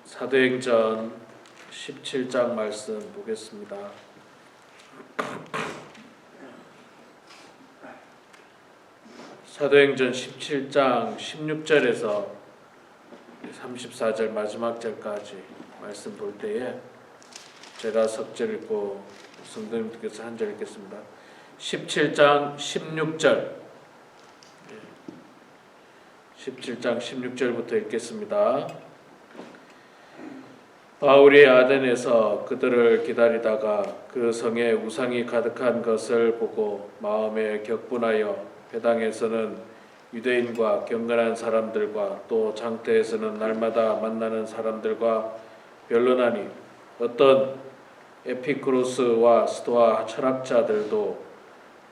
사도행전 17장 말씀 보겠습니다. 사도행전 17장 16절에서 34절 마지막 절까지 말씀 볼 때에 제가 석절 읽고 성도님들께서 한 절 읽겠습니다. 17장 16절 17장 16절부터 읽겠습니다. 바울이 아덴에서 그들을 기다리다가 그 성에 우상이 가득한 것을 보고 마음에 격분하여 회당에서는 유대인과 경건한 사람들과 또 장터에서는 날마다 만나는 사람들과 변론하니 어떤 에피쿠로스와 스토아 철학자들도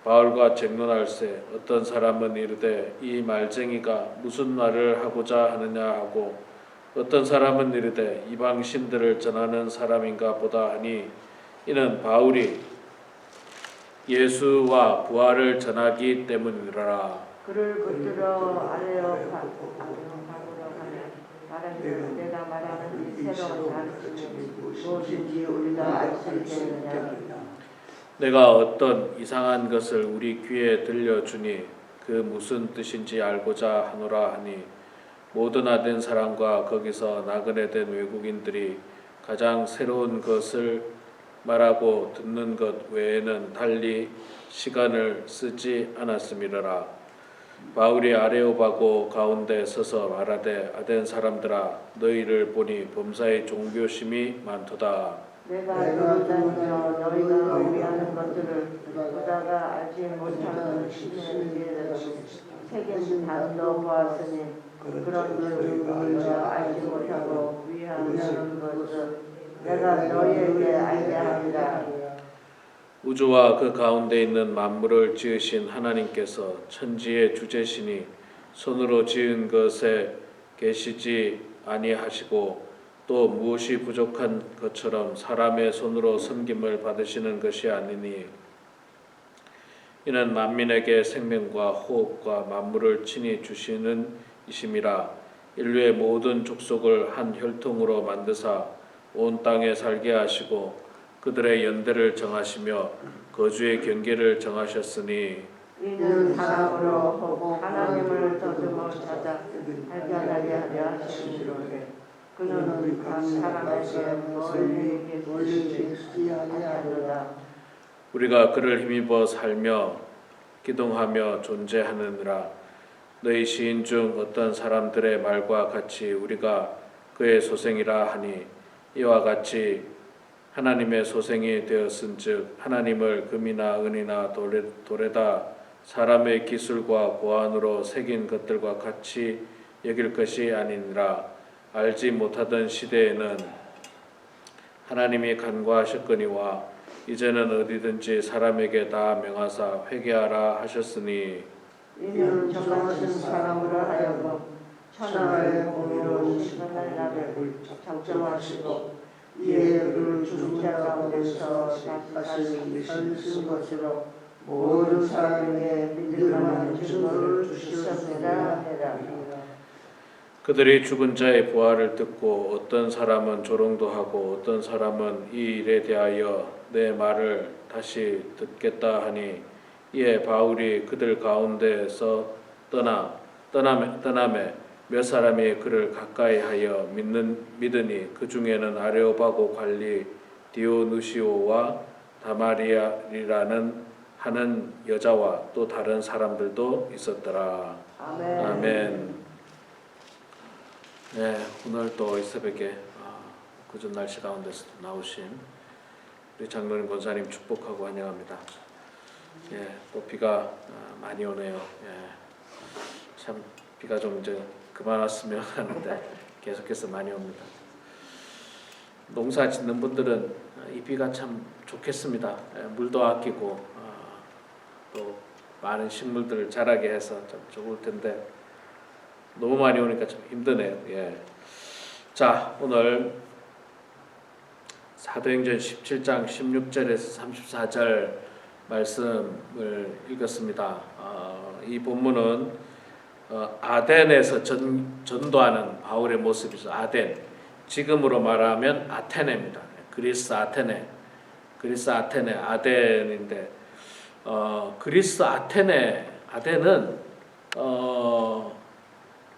바울과 쟁론할세 어떤 사람은 이르되 이 말쟁이가 무슨 말을 하고자 하느냐 하고 어떤 사람은 이르되 이방 신들을 전하는 사람인가 보다 하니 이는 바울이 예수와 부활을 전하기 때문이라. 그를 붙들어 아레오파고로 하며 말하기를 내가 말하는 이 새로운 가르침이 무엇인지 우리가 알 수 있겠느냐. 내가 어떤 이상한 것을 우리 귀에 들려주니 그 무슨 뜻인지 알고자 하노라 하니 모든 아덴 사람과 거기서 나그네 된 외국인들이 가장 새로운 것을 말하고 듣는 것 외에는 달리 시간을 쓰지 않았음이라. 바울이 아레오바고 가운데 서서 말하되 아덴 사람들아 너희를 보니 범사의 종교심이 많도다. 내가 누구다니여 너희가 우리하는 것들을 보다가 알지 못하는 신의 지혜를 책임 담도 보았으니 그런 너희가 알지 못하고 위하는 것을 내가 너희에게 알게 하리라. 우주와 그 가운데 있는 만물을 지으신 하나님께서 천지의 주제시니 손으로 지은 것에 계시지 아니하시고 또 무엇이 부족한 것처럼 사람의 손으로 섬김을 받으시는 것이 아니니 이는 만민에게 생명과 호흡과 만물을 친히 주시는 이심이라. 인류의 모든 족속을 한 혈통으로 만드사 온 땅에 살게 하시고 그들의 연대를 정하시며 거주의 경계를 정하셨으니 이는 사람으로 하고 하나님을 더듬어 찾아 발견하게 하려 하시는데 그는 각 사람에게 멀리 계시지 아니하노라. 우리가 그를 힘입어 살며 기동하며 존재하느니라. 너희 시인 중 어떤 사람들의 말과 같이 우리가 그의 소생이라 하니 이와 같이 하나님의 소생이 되었은즉 하나님을 금이나 은이나 돌에다 사람의 기술과 고안으로 새긴 것들과 같이 여길 것이 아니니라. 알지 못하던 시대에는 하나님이 간과하셨거니와 이제는 어디든지 사람에게 다 명하사 회개하라 하셨으니 이는 정하신 사람으로 하여금 천하의 공의로운 시간을 날을 작정하시고 이에 그를 죽은 자 가운데서 다시 살리신 것으로 모든 사람에게 믿을만한 증거를 주셨느니라 하니라. 그들이 죽은 자의 부활을 듣고 어떤 사람은 조롱도 하고 어떤 사람은 이 일에 대하여 내 말을 다시 듣겠다 하니 이에 바울이 그들 가운데에서 떠나매 몇 사람이 그를 가까이하여 믿으니 그 중에는 아레오바고 관리 디오누시오와 다마리아리라는 하는 여자와 또 다른 사람들도 있었더라. 아멘. 아멘. 네, 오늘 또 이 새벽에 굳은 날씨 가운데서 나오신 우리 장로님 권사님 축복하고 환영합니다. 예, 또 비가 많이 오네요. 예, 참 비가 좀 이제 그만 왔으면 하는데 계속해서 많이 옵니다. 농사 짓는 분들은 이 비가 참 좋겠습니다. 예, 물도 아끼고 또 많은 식물들을 자라게 해서 참 좋을 텐데 너무 많이 오니까 좀 힘드네요. 예. 자, 오늘 사도행전 17장 16절에서 34절 말씀을 읽었습니다. 이 본문은 아덴에서 전도하는 바울의 모습이죠. 아덴. 지금으로 말하면 아테네입니다. 그리스 아테네, 아덴인데 그리스 아테네는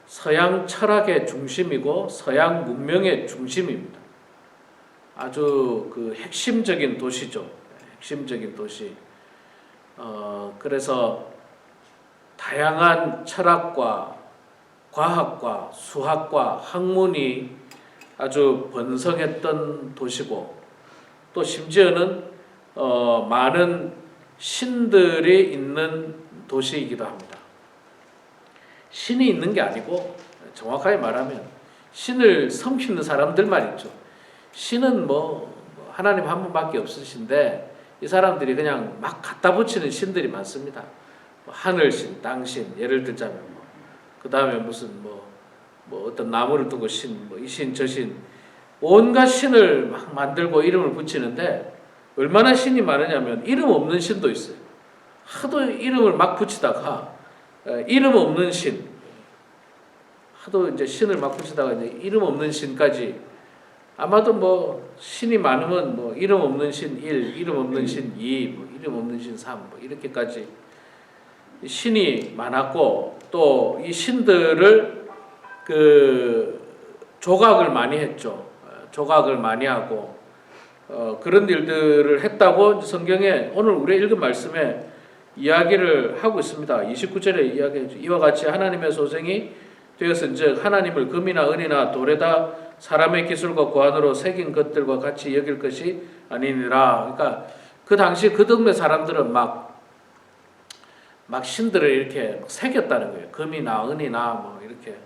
서양 철학의 중심이고 서양 문명의 중심입니다. 아주 그 핵심적인 도시죠. 핵심적인 도시. 그래서 다양한 철학과 과학과 수학과 학문이 아주 번성했던 도시고, 또 심지어는 많은 신들이 있는 도시이기도 합니다. 신이 있는 게 아니고 정확하게 말하면 신을 섬기는 사람들만 있죠. 신은 뭐 하나님 한 분밖에 없으신데 이 사람들이 그냥 막 갖다 붙이는 신들이 많습니다. 하늘신, 땅신, 예를 들자면 그 다음에 무슨 뭐 어떤 나무를 두고 신, 이 신, 저 신, 온갖 신을 막 만들고 이름을 붙이는데 얼마나 신이 많으냐면 이름 없는 신도 있어요. 하도 이름을 막 붙이다가 이름 없는 신, 하도 이제 신을 막 붙이다가 이제 이름 없는 신까지, 아마도 뭐 신이 많으면 뭐 이름 없는 신 1, 이름 없는 신 2, 뭐 이름 없는 신 3, 뭐 이렇게까지 신이 많았고, 또 이 신들을 그 조각을 많이 했죠. 조각을 많이 하고 그런 일들을 했다고 성경에 오늘 우리가 읽은 말씀에 이야기를 하고 있습니다. 29절에 이야기했죠. 이와 같이 하나님의 소생이 되었은즉 하나님을 금이나 은이나 돌에다 사람의 기술과 고안으로 새긴 것들과 같이 여길 것이 아니니라. 그러니까 그 당시 그 동네 사람들은 막 신들을 이렇게 새겼다는 거예요. 금이나 은이나 뭐 이렇게.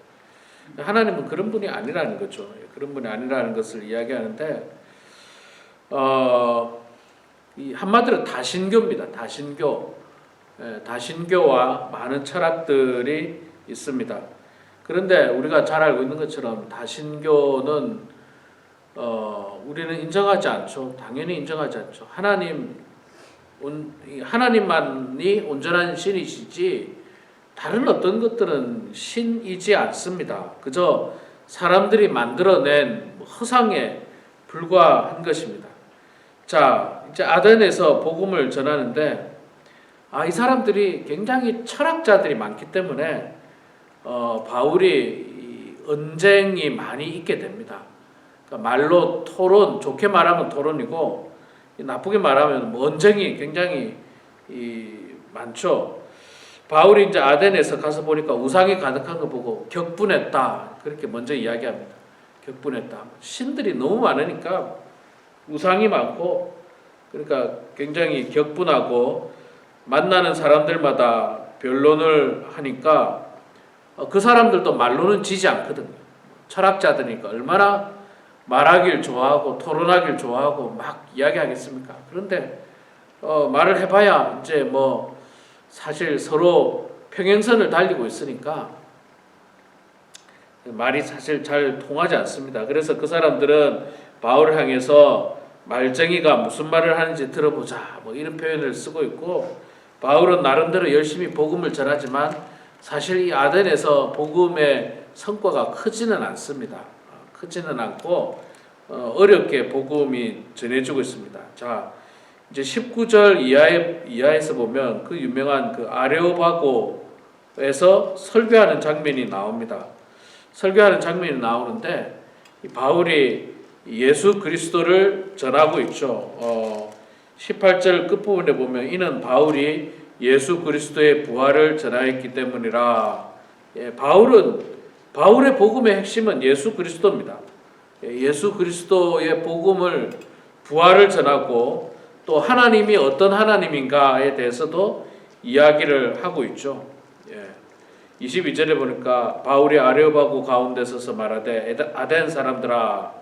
하나님은 그런 분이 아니라는 거죠. 그런 분이 아니라는 것을 이야기하는데, 이 한마디로 다신교입니다. 다신교와 많은 철학들이 있습니다. 그런데 우리가 잘 알고 있는 것처럼 다신교는 우리는 인정하지 않죠. 당연히 인정하지 않죠. 하나님만이 온전한 신이시지 다른 어떤 것들은 신이지 않습니다. 그저 사람들이 만들어낸 허상에 불과한 것입니다. 자, 이제 아덴에서 복음을 전하는데, 이 사람들이 굉장히 철학자들이 많기 때문에 바울이 언쟁이 많이 있게 됩니다. 그러니까 말로 토론, 좋게 말하면 토론이고 나쁘게 말하면 언쟁이 굉장히 많죠. 바울이 이제 아덴에서 가서 보니까 우상이 가득한 거 보고 격분했다. 그렇게 먼저 이야기합니다. 격분했다. 신들이 너무 많으니까 우상이 많고, 그러니까 굉장히 격분하고 만나는 사람들마다 변론을 하니까 그 사람들도 말로는 지지 않거든요. 철학자들이니까 얼마나 말하길 좋아하고 토론하길 좋아하고 막 이야기하겠습니까? 그런데 말을 해봐야 이제 뭐 사실 서로 평행선을 달리고 있으니까 말이 사실 잘 통하지 않습니다. 그래서 그 사람들은 바울을 향해서 말쟁이가 무슨 말을 하는지 들어보자, 뭐 이런 표현을 쓰고 있고, 바울은 나름대로 열심히 복음을 전하지만 사실 이 아덴에서 복음의 성과가 크지는 않습니다. 크지는 않고 어렵게 복음이 전해지고 있습니다. 자, 이제 19절 이하에서 보면 그 유명한 그 아레오바고에서 설교하는 장면이 나옵니다. 설교하는 장면이 나오는데 이 바울이 예수 그리스도를 전하고 있죠. 18절 끝부분에 보면 이는 바울이 예수 그리스도의 부활을 전하였기 때문이라. 바울의 복음의 핵심은 예수 그리스도입니다. 예수 그리스도의 복음을, 부활을 전하고 또 하나님이 어떤 하나님인가에 대해서도 이야기를 하고 있죠. 22절에 보니까 바울이 아레오바고 가운데 서서 말하되 아덴 사람들아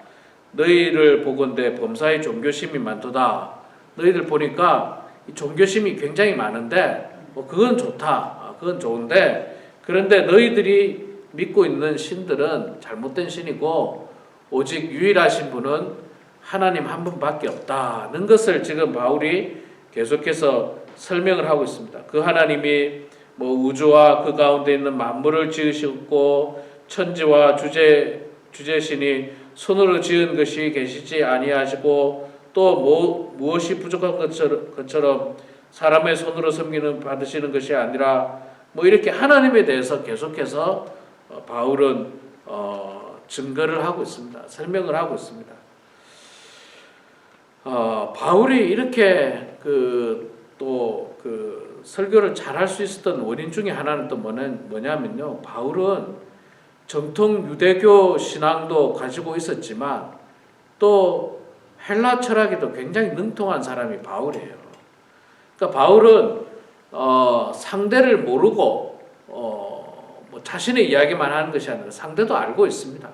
너희를 보건대 범사의 종교심이 많도다. 너희들 보니까 이 종교심이 굉장히 많은데 그건 좋다. 그건 좋은데, 그런데 너희들이 믿고 있는 신들은 잘못된 신이고 오직 유일하신 분은 하나님 한 분밖에 없다는 것을 지금 바울이 계속해서 설명을 하고 있습니다. 그 하나님이 뭐 우주와 그 가운데 있는 만물을 지으셨고 천지와 주제신이 손으로 지은 것이 계시지 아니하시고 또 무엇이 부족한 것처럼 사람의 손으로 섬기는 받으시는 것이 아니라 뭐 이렇게 하나님에 대해서 계속해서 바울은 증거를 하고 있습니다. 설명을 하고 있습니다. 바울이 이렇게 또 설교를 잘할 수 있었던 원인 중에 하나는 또 뭐냐면요. 바울은 정통 유대교 신앙도 가지고 있었지만 또 헬라 철학에도 굉장히 능통한 사람이 바울이에요. 그러니까 바울은 상대를 모르고 뭐 자신의 이야기만 하는 것이 아니라 상대도 알고 있습니다.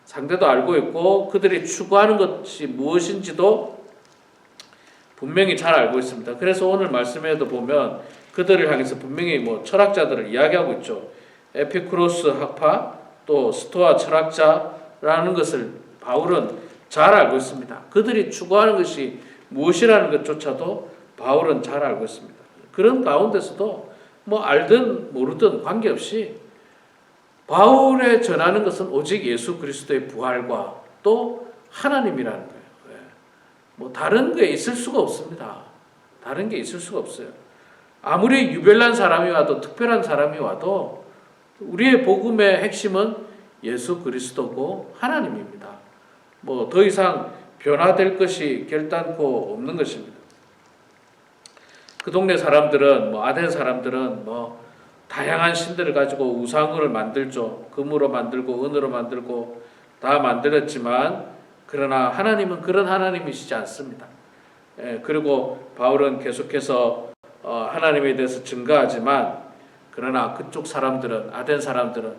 상대도 알고 있고 그들이 추구하는 것이 무엇인지도 분명히 잘 알고 있습니다. 그래서 오늘 말씀에도 보면 그들을 향해서 분명히 뭐 철학자들을 이야기하고 있죠. 에피쿠로스 학파 또 스토아 철학자라는 것을 바울은 잘 알고 있습니다. 그들이 추구하는 것이 무엇이라는 것조차도 바울은 잘 알고 있습니다. 그런 가운데서도 뭐 알든 모르든 관계없이 바울의 전하는 것은 오직 예수 그리스도의 부활과 또 하나님이라는 거예요. 뭐 다른 게 있을 수가 없습니다. 다른 게 있을 수가 없어요. 아무리 유별난 사람이 와도 특별한 사람이 와도 우리의 복음의 핵심은 예수 그리스도고 하나님입니다. 뭐 더 이상 변화될 것이 결단코 없는 것입니다. 그 동네 사람들은 아덴 사람들은 다양한 신들을 가지고 우상을 만들죠. 금으로 만들고 은으로 만들고 다 만들었지만 그러나 하나님은 그런 하나님이시지 않습니다. 그리고 바울은 계속해서 하나님에 대해서 증거하지만 그러나 그쪽 사람들은 아덴 사람들은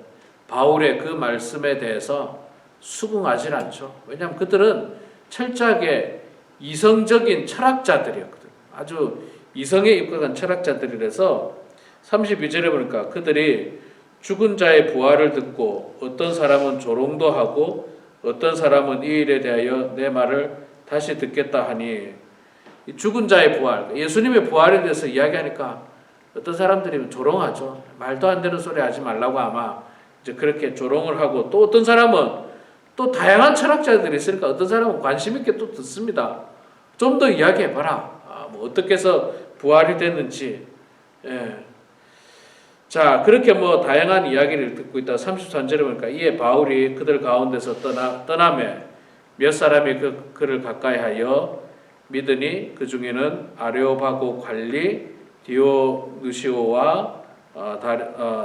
바울의 그 말씀에 대해서 수긍하지 않죠. 왜냐하면 그들은 철저하게 이성적인 철학자들이었거든요. 아주 이성에 입각한 철학자들이라서 32절에 보니까 그들이 죽은 자의 부활을 듣고 어떤 사람은 조롱도 하고 어떤 사람은 이 일에 대하여 내 말을 다시 듣겠다 하니 죽은 자의 부활, 예수님의 부활에 대해서 이야기하니까 어떤 사람들이 조롱하죠. 말도 안 되는 소리 하지 말라고 아마 이제 그렇게 조롱을 하고 또 어떤 사람은 또 다양한 철학자들이 있으니까 어떤 사람은 관심 있게 또 듣습니다. 좀 더 이야기해봐라. 뭐 어떻게 해서 부활이 됐는지. 자, 그렇게 다양한 이야기를 듣고 있다. 33절에 보니까 이에 바울이 그들 가운데서 떠나매 몇 사람이 그를 가까이하여 믿으니 그 중에는 아레오바고 관리 디오누시오와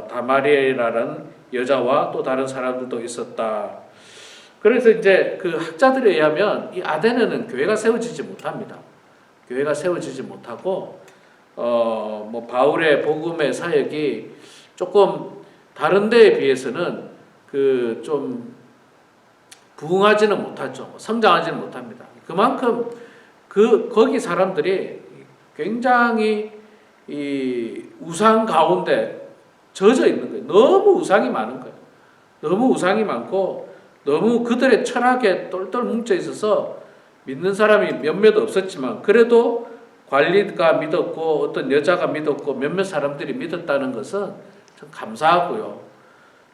다마리에라는 여자와 또 다른 사람들도 있었다. 그래서 이제 그 학자들에 의하면 이 아데네는 교회가 세워지지 못합니다. 교회가 세워지지 못하고 바울의 복음의 사역이 조금 다른 데에 비해서는 좀 부흥하지는 못하죠. 성장하지는 못합니다. 그만큼 거기 사람들이 굉장히 이 우상 가운데 젖어 있는 거예요. 너무 우상이 많은 거예요. 너무 우상이 많고 너무 그들의 철학에 똘똘 뭉쳐 있어서 믿는 사람이 몇몇 없었지만 그래도 관리가 믿었고 어떤 여자가 믿었고 몇몇 사람들이 믿었다는 것은 참 감사하고요.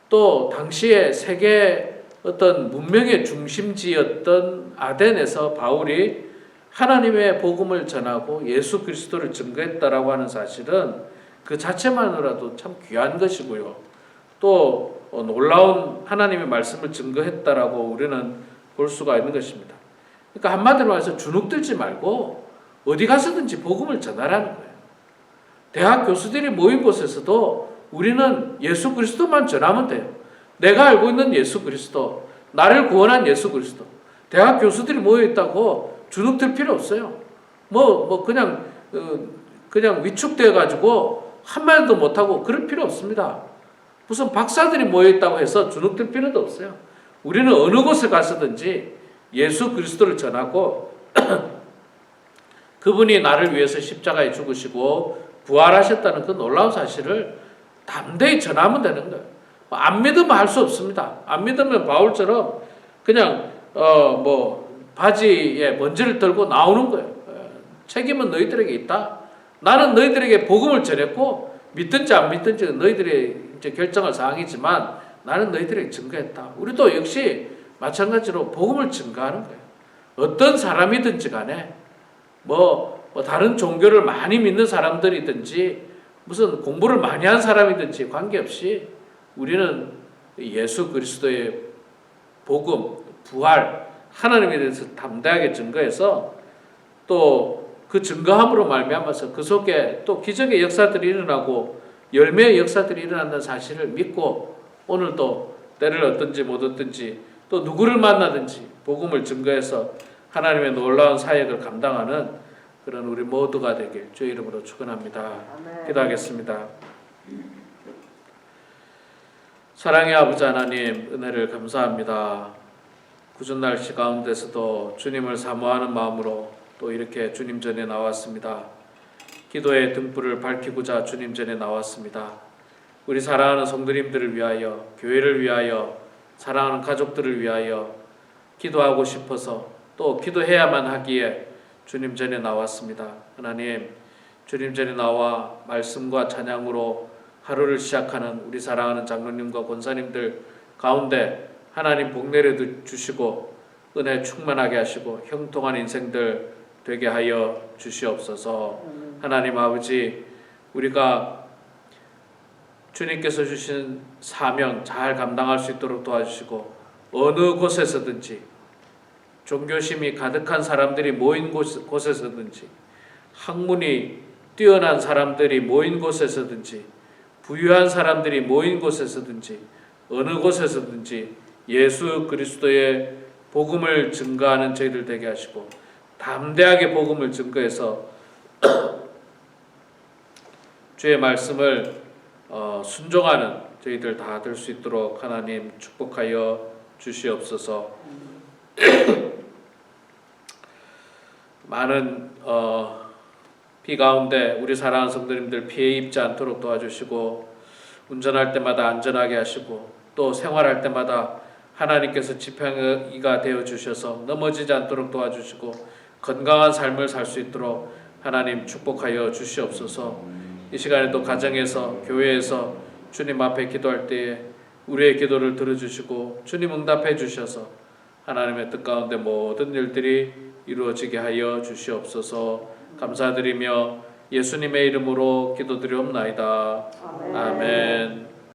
또 당시에 세계 어떤 문명의 중심지였던 아덴에서 바울이 하나님의 복음을 전하고 예수 그리스도를 증거했다라고 하는 사실은 그 자체만으로도 참 귀한 것이고요. 또 놀라운 하나님의 말씀을 증거했다라고 우리는 볼 수가 있는 것입니다. 그러니까 한마디로 말해서 주눅들지 말고 어디 가서든지 복음을 전하라는 거예요. 대학 교수들이 모인 곳에서도 우리는 예수 그리스도만 전하면 돼요. 내가 알고 있는 예수 그리스도, 나를 구원한 예수 그리스도. 대학 교수들이 모여 있다고 주눅들 필요 없어요. 그냥 위축돼 가지고 한마디도 못하고 그럴 필요 없습니다. 무슨 박사들이 모여 있다고 해서 주눅들 필요도 없어요. 우리는 어느 곳에 가서든지 예수 그리스도를 전하고 그분이 나를 위해서 십자가에 죽으시고 부활하셨다는 그 놀라운 사실을 담대히 전하면 되는 거예요. 안 믿으면 할 수 없습니다. 안 믿으면 바울처럼 그냥 바지에 먼지를 들고 나오는 거예요. 책임은 너희들에게 있다. 나는 너희들에게 복음을 전했고 믿든지 안 믿든지 너희들의 이제 결정할 사항이지만 나는 너희들에게 증거했다. 우리도 역시 마찬가지로 복음을 증거하는 거예요. 어떤 사람이든지 간에 뭐 다른 종교를 많이 믿는 사람들이든지 무슨 공부를 많이 한 사람이든지 관계없이 우리는 예수 그리스도의 복음, 부활, 하나님에 대해서 담대하게 증거해서 또 그 증거함으로 말미암아서 그 속에 또 기적의 역사들이 일어나고 열매의 역사들이 일어난다는 사실을 믿고 오늘도 때를 얻든지 못 얻든지 또 누구를 만나든지 복음을 증거해서 하나님의 놀라운 사역을 감당하는 그런 우리 모두가 되길 주의 이름으로 축원합니다. 기도하겠습니다. 사랑의 아버지 하나님, 은혜를 감사합니다. 굳은 날씨 가운데서도 주님을 사모하는 마음으로 또 이렇게 주님 전에 나왔습니다. 기도의 등불을 밝히고자 주님 전에 나왔습니다. 우리 사랑하는 성도님들을 위하여, 교회를 위하여, 사랑하는 가족들을 위하여 기도하고 싶어서 또 기도해야만 하기에 주님 전에 나왔습니다. 하나님, 주님 전에 나와 말씀과 찬양으로 하루를 시작하는 우리 사랑하는 장로님과 권사님들 가운데 하나님 복 내려 주시고 은혜 충만하게 하시고 형통한 인생들 되게 하여 주시옵소서. 하나님 아버지, 우리가 주님께서 주신 사명 잘 감당할 수 있도록 도와주시고 어느 곳에서든지 종교심이 가득한 사람들이 모인 곳에서든지 학문이 뛰어난 사람들이 모인 곳에서든지 부유한 사람들이 모인 곳에서든지 어느 곳에서든지 예수 그리스도의 복음을 증거하는 저희들 되게 하시고 담대하게 복음을 증거해서 주의 말씀을 순종하는 저희들 다 될 수 있도록 하나님 축복하여 주시옵소서. 많은 비 가운데 우리 사랑하는 성도님들 피해 입지 않도록 도와주시고 운전할 때마다 안전하게 하시고 또 생활할 때마다 하나님께서 지팡이가 되어 주셔서 넘어지지 않도록 도와주시고 건강한 삶을 살 수 있도록 하나님 축복하여 주시옵소서. 이 시간에도 가정에서 교회에서 주님 앞에 기도할 때에 우리의 기도를 들어주시고 주님 응답해 주셔서 하나님의 뜻 가운데 모든 일들이 이루어지게 하여 주시옵소서. 감사드리며 예수님의 이름으로 기도드리옵나이다. 아멘.